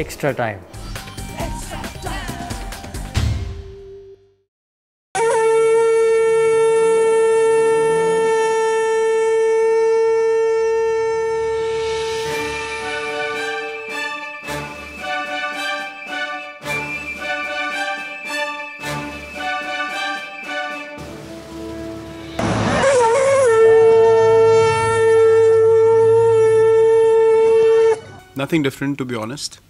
extra time. Nothing different, to be honest.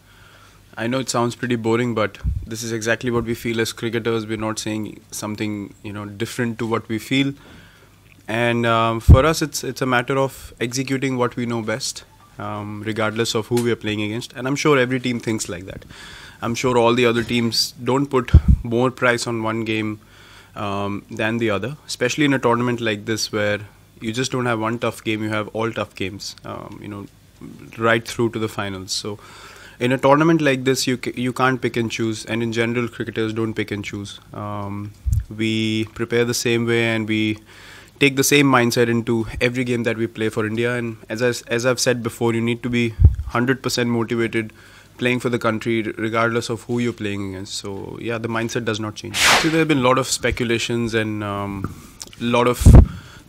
I know it sounds pretty boring, but this is exactly what we feel as cricketers. We're not saying something, different to what we feel. And for us, it's a matter of executing what we know best, regardless of who we are playing against. And I'm sure every team thinks like that. I'm sure all the other teams don't put more price on one game than the other, especially in a tournament like this where you just don't have one tough game, you have all tough games, right through to the finals. So in a tournament like this, you can't pick and choose, and in general, cricketers don't pick and choose. We prepare the same way, and we take the same mindset into every game that we play for India. And as I've said before, you need to be 100% motivated playing for the country, regardless of who you're playing against. So yeah, the mindset does not change. So there have been a lot of speculations and a lot of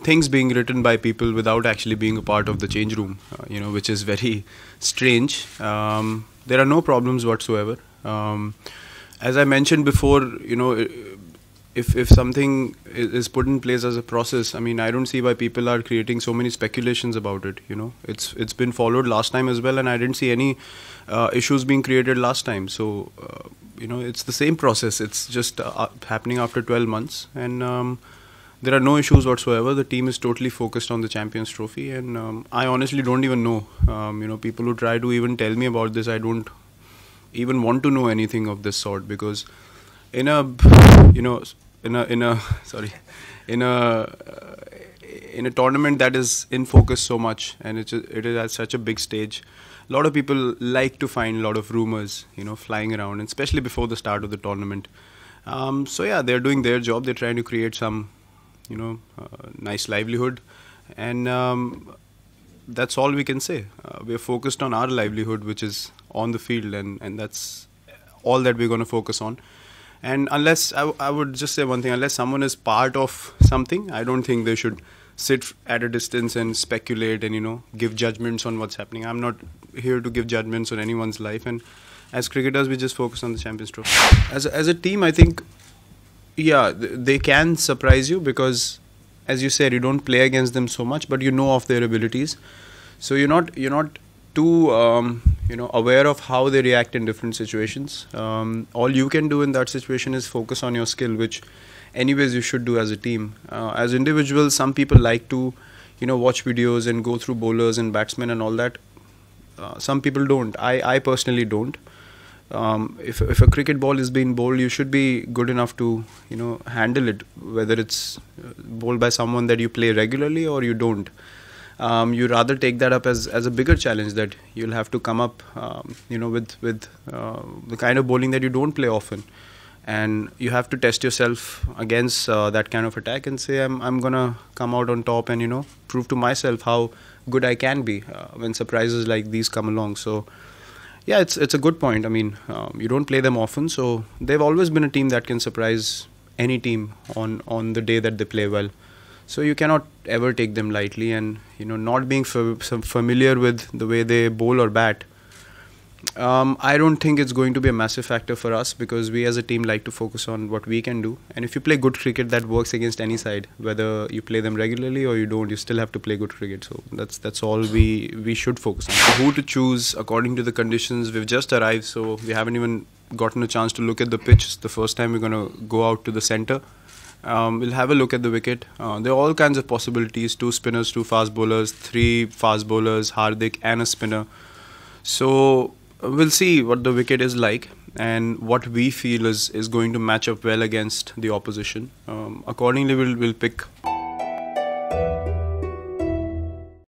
things being written by people without actually being a part of the change room, which is very strange. There are no problems whatsoever. As I mentioned before, if something is put in place as a process, I mean, I don't see why people are creating so many speculations about it. It's been followed last time as well, and I didn't see any issues being created last time. So, it's the same process. It's just happening after 12 months, and there are no issues whatsoever. The team is totally focused on the Champions Trophy, and I honestly don't even know. People who try to even tell me about this, I don't even want to know anything of this sort, because in a tournament that is in focus so much, and it is at such a big stage, a lot of people like to find a lot of rumors, flying around, and especially before the start of the tournament. So yeah, they're doing their job. They're trying to create some nice livelihood, and that's all we can say. We're focused on our livelihood, which is on the field, and that's all that we're going to focus on. And unless, I would just say one thing, unless someone is part of something, I don't think they should sit at a distance and speculate and give judgments on what's happening. I'm not here to give judgments on anyone's life, and as cricketers we just focus on the Champions Trophy. As a team, I think, yeah, they can surprise you, because as you said, you don't play against them so much, but you know of their abilities. So you're not too aware of how they react in different situations. All you can do in that situation is focus on your skill, which anyways you should do as a team. As individuals, some people like to watch videos and go through bowlers and batsmen and all that. Some people don't. I personally don't. If a cricket ball is being bowled, you should be good enough to handle it, whether it's bowled by someone that you play regularly or you don't. You rather take that up as a bigger challenge, that you'll have to come up with the kind of bowling that you don't play often, and you have to test yourself against that kind of attack and say, I'm gonna come out on top and prove to myself how good I can be when surprises like these come along. So yeah, it's a good point. I mean, you don't play them often, so they've always been a team that can surprise any team on the day that they play well. So you cannot ever take them lightly, and not being familiar with the way they bowl or bat, I don't think it's going to be a massive factor for us, because we as a team like to focus on what we can do. And if you play good cricket, that works against any side. Whether you play them regularly or you don't, you still have to play good cricket. So that's all we should focus on. So who to choose according to the conditions? We've just arrived, so we haven't even gotten a chance to look at the pitch. It's the first time we're going to go out to the centre. We'll have a look at the wicket. There are all kinds of possibilities: 2 spinners, 2 fast bowlers, 3 fast bowlers, Hardik and a spinner. So we'll see what the wicket is like and what we feel is going to match up well against the opposition. Accordingly, we'll pick.